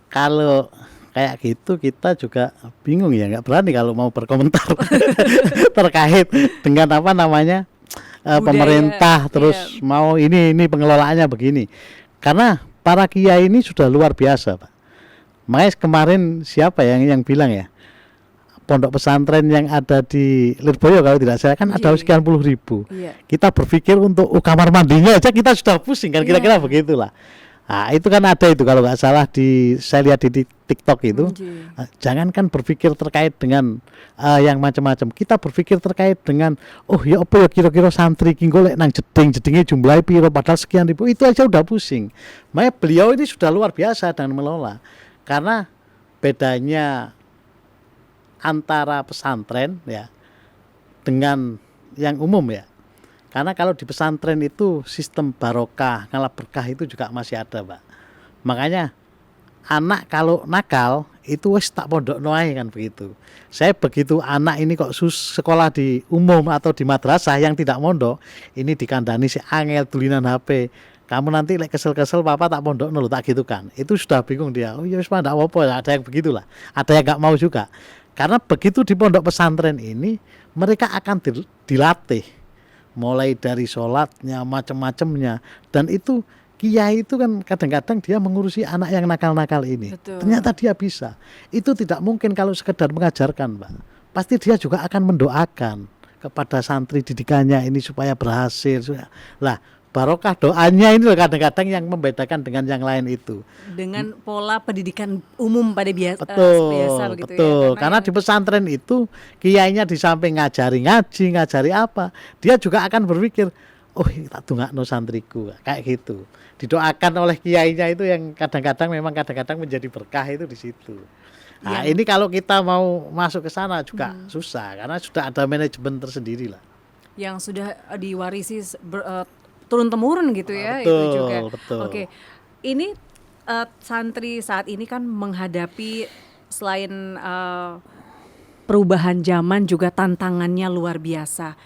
kalau kayak gitu kita juga bingung ya, nggak berani kalau mau berkomentar terkait dengan apa namanya pemerintah terus mau ini pengelolaannya begini. Karena para kiai ini sudah luar biasa, Pak. Makanya kemarin siapa yang bilang ya, pondok pesantren yang ada di Lirboyo kalau tidak salah kan ada sekian puluh ribu. Kita berpikir untuk kamar mandinya aja kita sudah pusing kan, kira-kira begitulah. Nah, itu kan ada itu kalau nggak salah saya lihat di TikTok itu. Oke. Jangankan berpikir terkait dengan yang macam-macam. Kita berpikir terkait dengan ya apa ya kira-kira santri ki golek nang jeding-jedinge jumlahe piro padahal sekian ribu. Itu aja udah pusing. Makanya beliau ini sudah luar biasa dan mengelola. Karena bedanya antara pesantren ya dengan yang umum ya. Karena kalau di pesantren itu sistem barokah, ngalah berkah itu juga masih ada, Pak. Makanya anak kalau nakal itu wis tak pondokno ae kan begitu. Saya begitu anak ini kok sekolah di umum atau di madrasah yang tidak mondok, ini dikandani si angel tulinan HP. Kamu nanti lek kesel-kesel papa tak pondokno lho tak gitu kan. Itu sudah bingung dia. Oh ya wis ndak apa-apa, ada yang begitulah. Ada yang enggak mau juga. Karena begitu di pondok pesantren ini mereka akan dilatih mulai dari sholatnya macam-macamnya, dan itu kiai itu kan kadang-kadang dia mengurusi anak yang nakal-nakal ini. Betul. Ternyata dia bisa. Itu tidak mungkin kalau sekedar mengajarkan, Pak. Pasti dia juga akan mendoakan kepada santri didikannya ini supaya berhasil. Lah, barokah doanya ini loh kadang-kadang yang membedakan dengan yang lain itu. Dengan pola pendidikan umum pada biasa begitu betul. ya. Karena di pesantren itu kiainya di samping ngajari ngaji, ngajari apa, dia juga akan berpikir, oh tak dongakno santriku, kayak gitu. Didoakan oleh kiainya itu yang kadang-kadang menjadi berkah itu di situ. Nah, ini kalau kita mau masuk ke sana juga susah karena sudah ada manajemen tersendiri lah. Yang sudah diwarisi turun temurun gitu ya. Betul, itu juga. betul. Oke. Ini santri saat ini kan menghadapi selain perubahan zaman juga tantangannya luar biasa.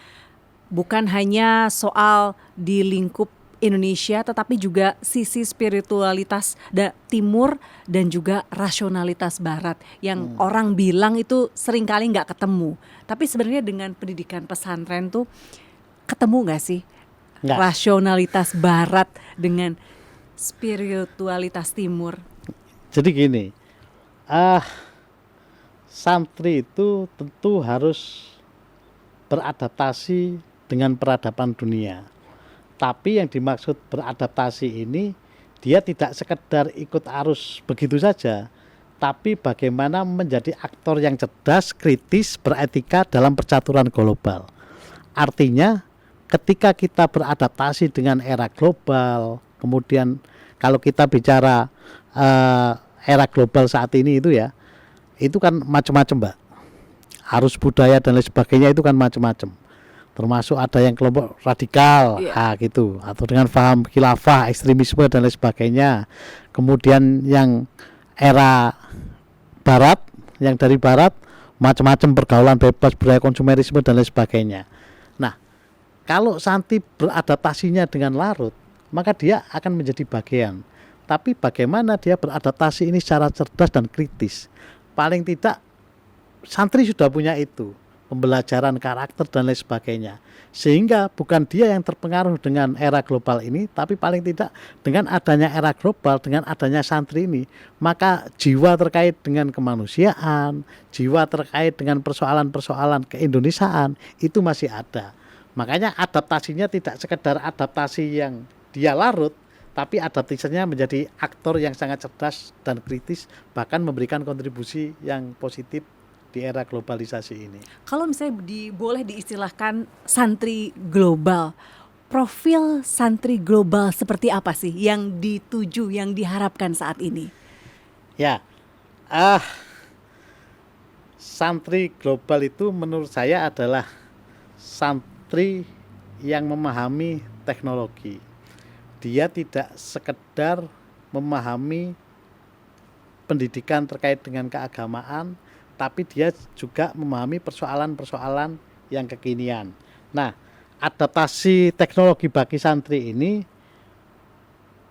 Bukan hanya soal di lingkup Indonesia tetapi juga sisi spiritualitas timur dan juga rasionalitas barat yang orang bilang itu seringkali nggak ketemu. Tapi sebenarnya dengan pendidikan pesantren tuh ketemu nggak sih? Nggak. Rasionalitas barat dengan spiritualitas timur. Jadi gini, santri itu tentu harus beradaptasi dengan peradaban dunia. Tapi yang dimaksud beradaptasi ini dia tidak sekedar ikut arus begitu saja, tapi bagaimana menjadi aktor yang cerdas, kritis, beretika dalam percaturan global. Artinya ketika kita beradaptasi dengan era global, kemudian kalau kita bicara era global saat ini itu ya, itu kan macam-macam, Mbak. Arus budaya dan lain sebagainya itu kan macam-macam. Termasuk ada yang kelompok radikal, gitu, atau dengan paham khilafah, ekstremisme dan lain sebagainya. Kemudian yang era barat, yang dari barat macam-macam pergaulan bebas, budaya konsumerisme dan lain sebagainya. Nah, kalau santri beradaptasinya dengan larut, maka dia akan menjadi bagian. Tapi bagaimana dia beradaptasi ini secara cerdas dan kritis. Paling tidak santri sudah punya itu, pembelajaran karakter dan lain sebagainya. Sehingga bukan dia yang terpengaruh dengan era global ini, tapi paling tidak dengan adanya era global, dengan adanya santri ini, maka jiwa terkait dengan kemanusiaan, jiwa terkait dengan persoalan-persoalan keindonesiaan itu masih ada. Makanya adaptasinya tidak sekedar adaptasi yang dia larut, tapi adaptasinya menjadi aktor yang sangat cerdas dan kritis, bahkan memberikan kontribusi yang positif di era globalisasi ini. Kalau misalnya boleh diistilahkan santri global, profil santri global seperti apa sih yang dituju, yang diharapkan saat ini? Ya, santri global itu menurut saya adalah santri yang memahami teknologi. Dia tidak sekedar memahami pendidikan terkait dengan keagamaan, tapi dia juga memahami persoalan-persoalan yang kekinian. Nah, adaptasi teknologi bagi santri ini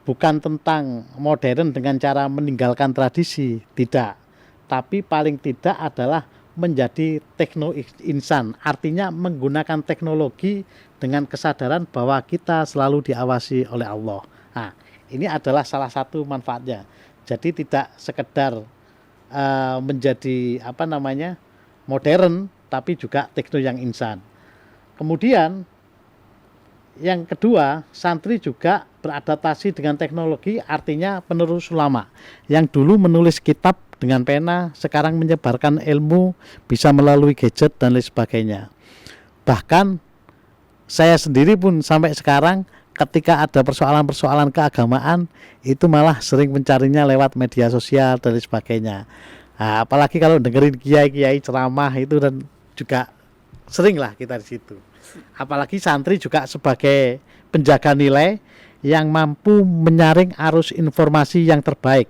bukan tentang modern dengan cara meninggalkan tradisi, tidak. Tapi paling tidak adalah menjadi tekno insan, artinya menggunakan teknologi dengan kesadaran bahwa kita selalu diawasi oleh Allah. Nah, ini adalah salah satu manfaatnya. Jadi tidak sekedar menjadi modern, tapi juga tekno yang insan. Kemudian yang kedua, santri juga beradaptasi dengan teknologi artinya penerus ulama. Yang dulu menulis kitab dengan pena, sekarang menyebarkan ilmu bisa melalui gadget dan lain sebagainya. Bahkan saya sendiri pun sampai sekarang ketika ada persoalan-persoalan keagamaan itu malah sering mencarinya lewat media sosial dan lain sebagainya. Nah, apalagi kalau dengerin kiai-kiai ceramah itu dan juga sering lah kita di situ. Apalagi santri juga sebagai penjaga nilai yang mampu menyaring arus informasi yang terbaik.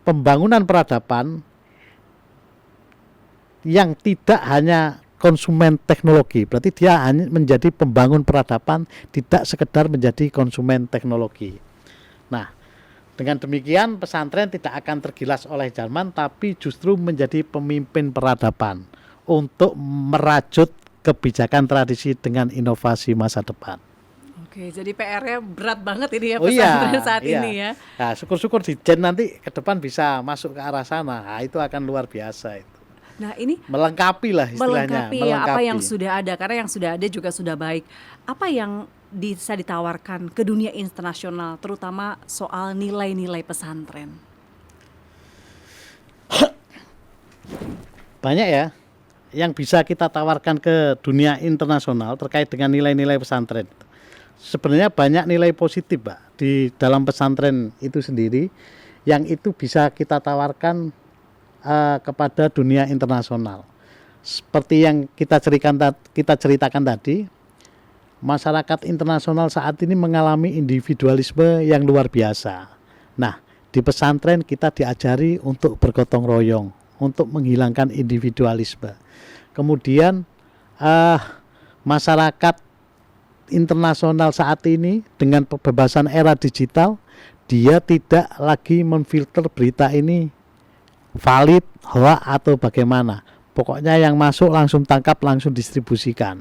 Pembangunan peradaban yang tidak hanya konsumen teknologi, berarti dia hanya menjadi pembangun peradaban, tidak sekedar menjadi konsumen teknologi. Nah, dengan demikian pesantren tidak akan tergilas oleh zaman, tapi justru menjadi pemimpin peradaban untuk merajut kebijakan tradisi dengan inovasi masa depan. Oke, jadi PR-nya berat banget ini ya Oh pesantren iya, saat iya. ini ya. Nah, syukur-syukur di Jen nanti ke depan bisa masuk ke arah sana. Nah, itu akan luar biasa itu. Nah, ini Melengkapi lah istilahnya. melengkapi ya apa yang sudah ada, karena yang sudah ada juga sudah baik. Apa yang bisa ditawarkan ke dunia internasional, terutama soal nilai-nilai pesantren? Banyak ya yang bisa kita tawarkan ke dunia internasional terkait dengan nilai-nilai pesantren. Sebenarnya banyak nilai positif, Pak, di dalam pesantren itu sendiri yang itu bisa kita tawarkan kepada dunia internasional. Seperti yang kita ceritakan tadi, masyarakat internasional saat ini mengalami individualisme yang luar biasa. Nah, di pesantren kita diajari untuk bergotong royong, untuk menghilangkan individualisme. Kemudian masyarakat internasional saat ini dengan kebebasan era digital, dia tidak lagi memfilter berita ini valid, hoax atau bagaimana. Pokoknya yang masuk langsung tangkap, langsung distribusikan.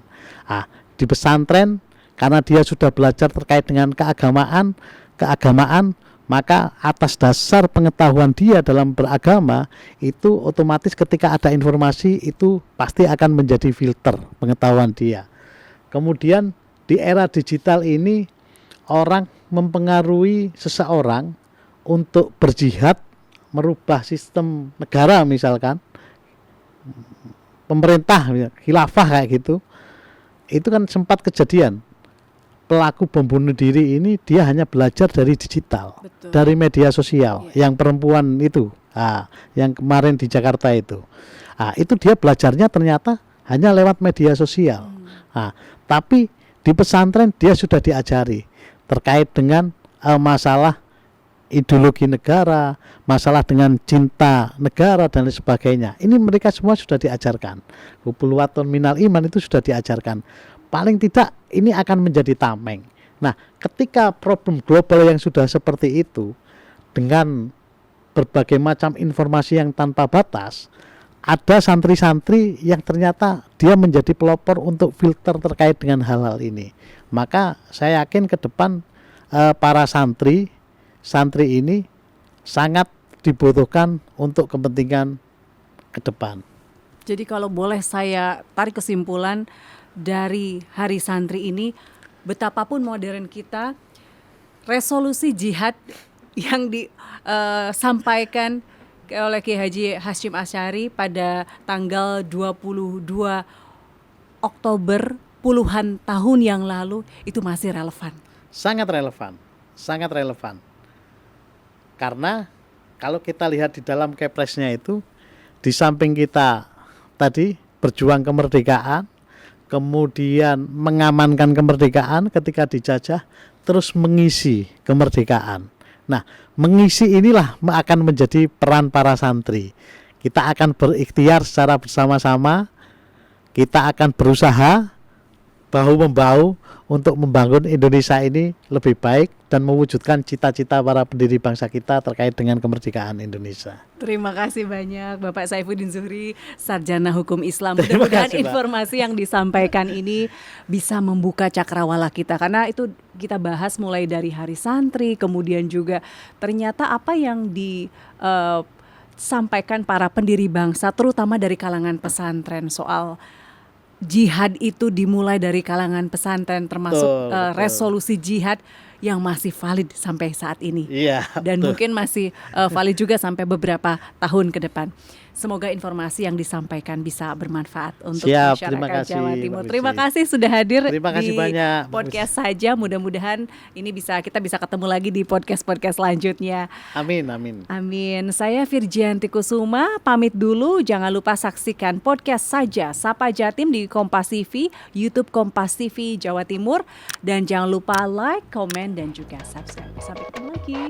Di pesantren karena dia sudah belajar terkait dengan keagamaan, maka atas dasar pengetahuan dia dalam beragama itu otomatis ketika ada informasi itu pasti akan menjadi filter pengetahuan dia. Kemudian di era digital ini orang mempengaruhi seseorang untuk berjihad merubah sistem negara, misalkan pemerintah khilafah kayak gitu. Itu kan sempat kejadian pelaku bom bunuh diri ini dia hanya belajar dari digital. Betul. Dari media sosial. Yang perempuan itu yang kemarin di Jakarta itu itu dia belajarnya ternyata hanya lewat media sosial. Tapi di pesantren dia sudah diajari terkait dengan masalah ideologi negara, masalah dengan cinta negara dan lain sebagainya. Ini mereka semua sudah diajarkan. Hubulwatun minal iman itu sudah diajarkan. Paling tidak ini akan menjadi tameng. Nah, ketika problem global yang sudah seperti itu dengan berbagai macam informasi yang tanpa batas, ada santri-santri yang ternyata dia menjadi pelopor untuk filter terkait dengan hal-hal ini. Maka saya yakin ke depan para santri ini sangat dibutuhkan untuk kepentingan ke depan. Jadi kalau boleh saya tarik kesimpulan dari Hari Santri ini, betapapun modern kita, resolusi jihad yang disampaikan oleh Kiai Haji Hasyim Asy'ari pada tanggal 22 Oktober puluhan tahun yang lalu itu masih relevan. Sangat relevan, sangat relevan. Karena kalau kita lihat di dalam kepresnya itu, di samping kita tadi berjuang kemerdekaan, kemudian mengamankan kemerdekaan ketika dijajah, terus mengisi kemerdekaan. Nah, mengisi inilah akan menjadi peran para santri. Kita akan berikhtiar secara bersama-sama, kita akan berusaha bahu-membahu untuk membangun Indonesia ini lebih baik dan mewujudkan cita-cita para pendiri bangsa kita terkait dengan kemerdekaan Indonesia. Terima kasih banyak Bapak Saifuddin Zuhri, Sarjana Hukum Islam. Mudah-mudahan informasi yang disampaikan ini bisa membuka cakrawala kita, karena itu kita bahas mulai dari Hari Santri, kemudian juga ternyata apa yang disampaikan para pendiri bangsa terutama dari kalangan pesantren soal jihad itu dimulai dari kalangan pesantren, termasuk Betul. resolusi jihad yang masih valid sampai saat ini. Iya, Dan betul. mungkin masih valid juga sampai beberapa tahun ke depan. Semoga informasi yang disampaikan bisa bermanfaat untuk Siap, terima masyarakat kasih, Jawa Mbak Timur. Lucy. Terima kasih sudah hadir Terima kasih di banyak, Mbak podcast saja. Mudah-mudahan ini kita bisa ketemu lagi di podcast selanjutnya. Amin, amin. Amin. Saya Virgianti Kusuma pamit dulu. Jangan lupa saksikan podcast saja Sapa Jatim di Kompas TV, YouTube Kompas TV Jawa Timur, dan jangan lupa like, komen, dan juga subscribe. Sampai ketemu lagi.